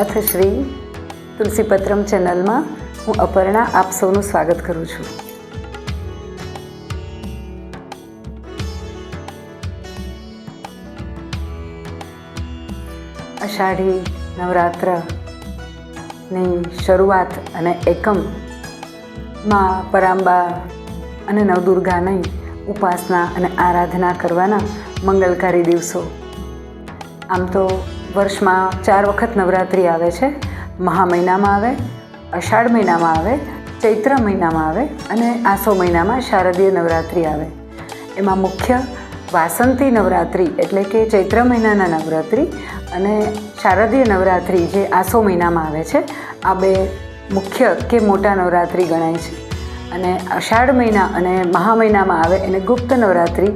અથ શ્રી તુલસીપત્રમ ચેનલમાં હું અપર્ણા આપ સૌનું સ્વાગત કરું છું. અષાઢી નવરાત્રની શરૂઆત અને એકમમાં પરાંબા અને નવદુર્ગાની ઉપાસના અને આરાધના કરવાના મંગલકારી દિવસો. આમ તો વર્ષમાં 4 વખત નવરાત્રિ આવે છે. મહા મહિનામાં આવે, અષાઢ મહિનામાં આવે, ચૈત્ર મહિનામાં આવે અને આસો મહિનામાં શારદીય નવરાત્રિ આવે. એમાં મુખ્ય વાસંતી નવરાત્રિ એટલે કે ચૈત્ર મહિનાના નવરાત્રિ અને શારદીય નવરાત્રિ જે આસો મહિનામાં આવે છે, આ બે મુખ્ય કે મોટા નવરાત્રિ ગણાય છે. અને અષાઢ મહિના અને મહા મહિનામાં આવે એને ગુપ્ત નવરાત્રિ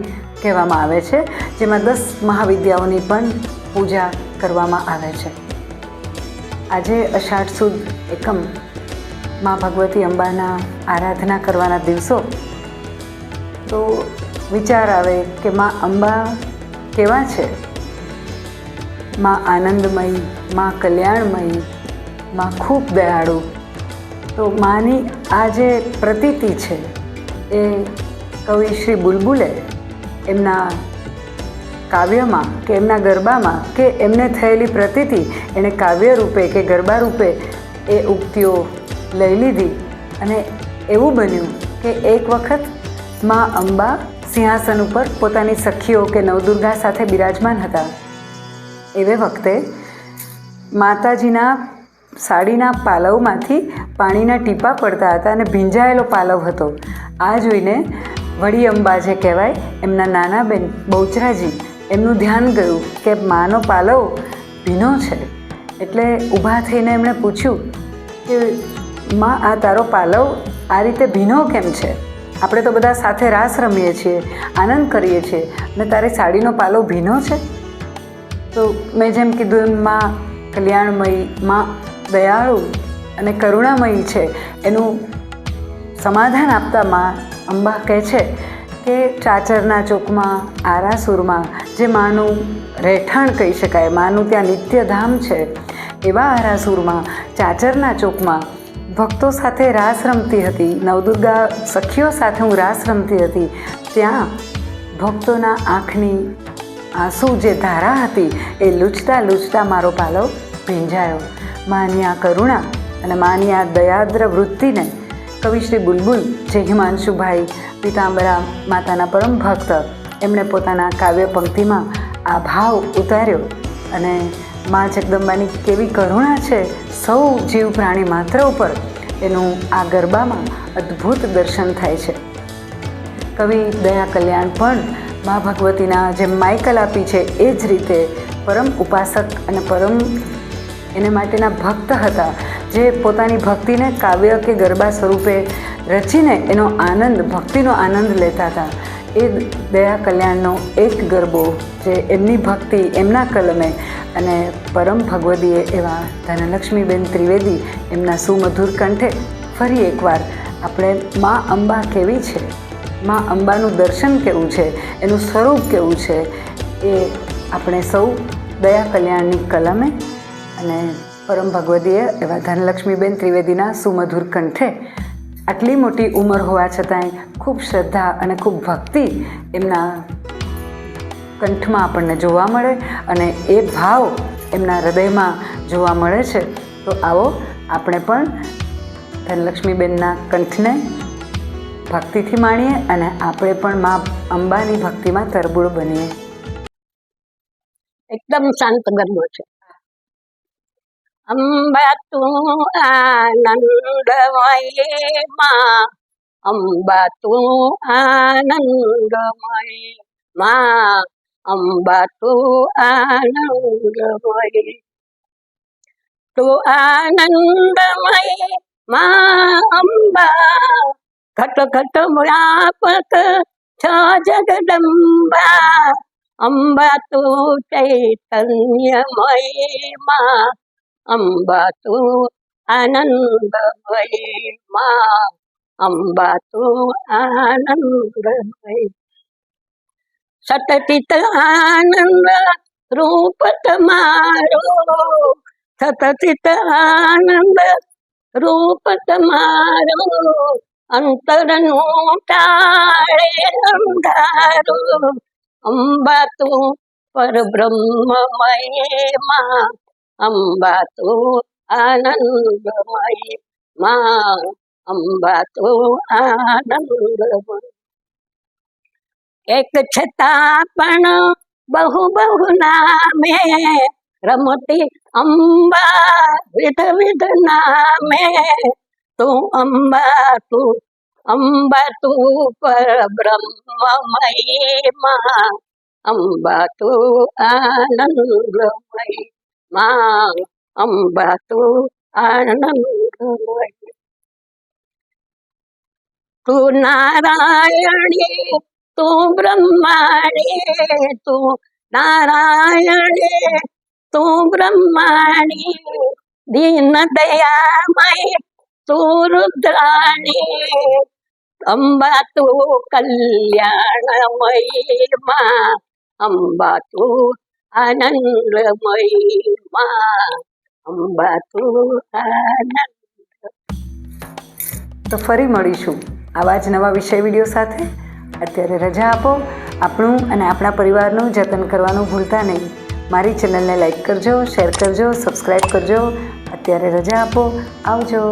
કહેવામાં આવે છે, જેમાં 10 મહાવિદ્યાઓની પણ પૂજા કરવામાં આવે છે. આજે અષાઢ સુદ એકમ માં ભગવતી અંબાના આરાધના કરવાના દિવસો. તો વિચાર આવે કે માં અંબા કેવા છે? માં આનંદમયી, માં કલ્યાણમયી, માં ખૂબ દયાળુ. તો માની આ જે પ્રતીતિ છે એ કવિ શ્રી બુલબુલે એમના કાવ્યમાં કે એમના ગરબામાં કે એમને થયેલી પ્રતીતિ એણે કાવ્ય રૂપે કે ગરબા રૂપે એ ઉક્તિઓ લઈ લીધી. અને એવું બન્યું કે એક વખત માં અંબા સિંહાસન ઉપર પોતાની સખીઓ કે નવદુર્ગા સાથે બિરાજમાન હતા. એવે વખતે માતાજીના સાડીના પાલવમાંથી પાણીના ટીપા પડતા હતા અને ભીંજાયેલો પાલવ હતો. આ જોઈને વળી અંબા જે કહેવાય એમના નાના બેન બહુચરાજી એમનું ધ્યાન ગયું કે માનો પાલવ ભીનો છે. એટલે ઊભા થઈને એમણે પૂછ્યું કે માં આ તારો પાલવ આ રીતે ભીનો કેમ છે? આપણે તો બધા સાથે રાસ રમીએ છીએ, આનંદ કરીએ છીએ, અને તારી સાડીનો પાલવ ભીનો છે? તો મેં જેમ કીધું એમ માં કલ્યાણમયી, માં દયાળુ અને કરુણામયી છે. એનું સમાધાન આપતા માં અંબા કહે છે કે ચાચરના ચોકમાં, આરાસુરમાં જે માનું રહેઠાણ કહી શકાય, માનું ત્યાં નિત્યધામ છે, એવા આરાસુરમાં ચાચરના ચોકમાં ભક્તો સાથે રાસ રમતી હતી, નવદુર્ગા સખીઓ સાથે હું રાસ રમતી હતી. ત્યાં ભક્તોના આંખની આંસુ જે ધારા હતી એ લૂછતા લૂછતા મારો પાલવ ભીંજાયો. માની આ કરુણા અને માની આ દયાદ્ર વૃત્તિને કવિ શ્રી બુલબુલ, જે હિમાંશુભાઈ પીતાંબરા માતાના પરમ ભક્ત, એમણે પોતાના કાવ્ય પંક્તિમાં આ ભાવ ઉતાર્યો. અને મા જગદંબાની કેવી કરુણા છે સૌ જીવ પ્રાણી માત્ર ઉપર, એનું આ ગરબામાં અદ્ભુત દર્શન થાય છે. કવિ દયા કલ્યાણ પણ મા ભગવતીના જેમ માયકલ આપી છે એ જ રીતે પરમ ઉપાસક અને પરમ એને માટેના ભક્ત હતા, જે પોતાની ભક્તિને કાવ્ય કે ગરબા સ્વરૂપે રચીને એનો આનંદ, ભક્તિનો આનંદ લેતા હતા. એ દયા કલ્યાણનો એક ગરબો જે એમની ભક્તિ એમના કલમે અને પરમ ભગવદીએ એવા ધનલક્ષ્મીબેન ત્રિવેદી એમના સુમધુર કંઠે ફરી એકવાર આપણે મા અંબા કેવી છે, મા અંબાનું દર્શન કેવું છે, એનું સ્વરૂપ કેવું છે, એ આપણે સૌ દયા કલ્યાણની કલમે અને પરમ ભગવદીએ એવા ધનલક્ષ્મીબેન ત્રિવેદીના સુમધુર કંઠે આટલી મોટી ઉંમર હોવા છતાંય ખૂબ શ્રદ્ધા અને ખૂબ ભક્તિ એમના કંઠમાં આપણને જોવા મળે અને એ ભાવ એમના હૃદયમાં જોવા મળે છે. તો આવો આપણે પણ ધનલક્ષ્મીબેનના કંઠને ભક્તિથી માણીએ અને આપણે પણ મા અંબાની ભક્તિમાં તરબૂળ બનીએ. એકદમ શાંત ગરબો છે. અંબા તું આનંદમયી માં, અંબા તું આનંદમયી માં, અંબા તું આનંદમયી. તું આનંદમયી માં અંબા, ઘટ ઘટ વ્યાપક છ જગદંબા. અંબા તું ચૈતન્યમયી માં, અંબા તું આનંદમયી માં, અંબા તું આનંદમયી. સતચિત આનંદ રૂપ તમારો, સતચિત આનંદ રૂપ તમારું અંતરનું ટાળે અંધારું અંબા તું પરબ્રહ્મમય માં અંબા તું આનંદમય માં અંબા તું આનંદમય એક છતાં પણ બહુ બહુ નામે રમતી અંબા વિધ વિધ નામે તું અંબા તું પરબ્રહ્મમય માં અંબા તું આનંદમય માં અંબા તું આનંદમય તું નારાયણી તું બ્રહ્માણી તું નારાયણી તું બ્રહ્માણી દીન દયામય તું રુદ્રાણી અંબા તું કલ્યાણમય માં અંબા તું આનંદમય માં અંબા તું આનંદ. તો ફરી મળીશું આવા જ નવા વિષય વિડીયો સાથે. અત્યારે રજા આપો. આપણું અને આપણા પરિવારનું જતન કરવાનું ભૂલતા નહીં. મારી ચેનલને લાઈક કરજો, શેર કરજો, સબસ્ક્રાઈબ કરજો. અત્યારે રજા આપો. આવજો.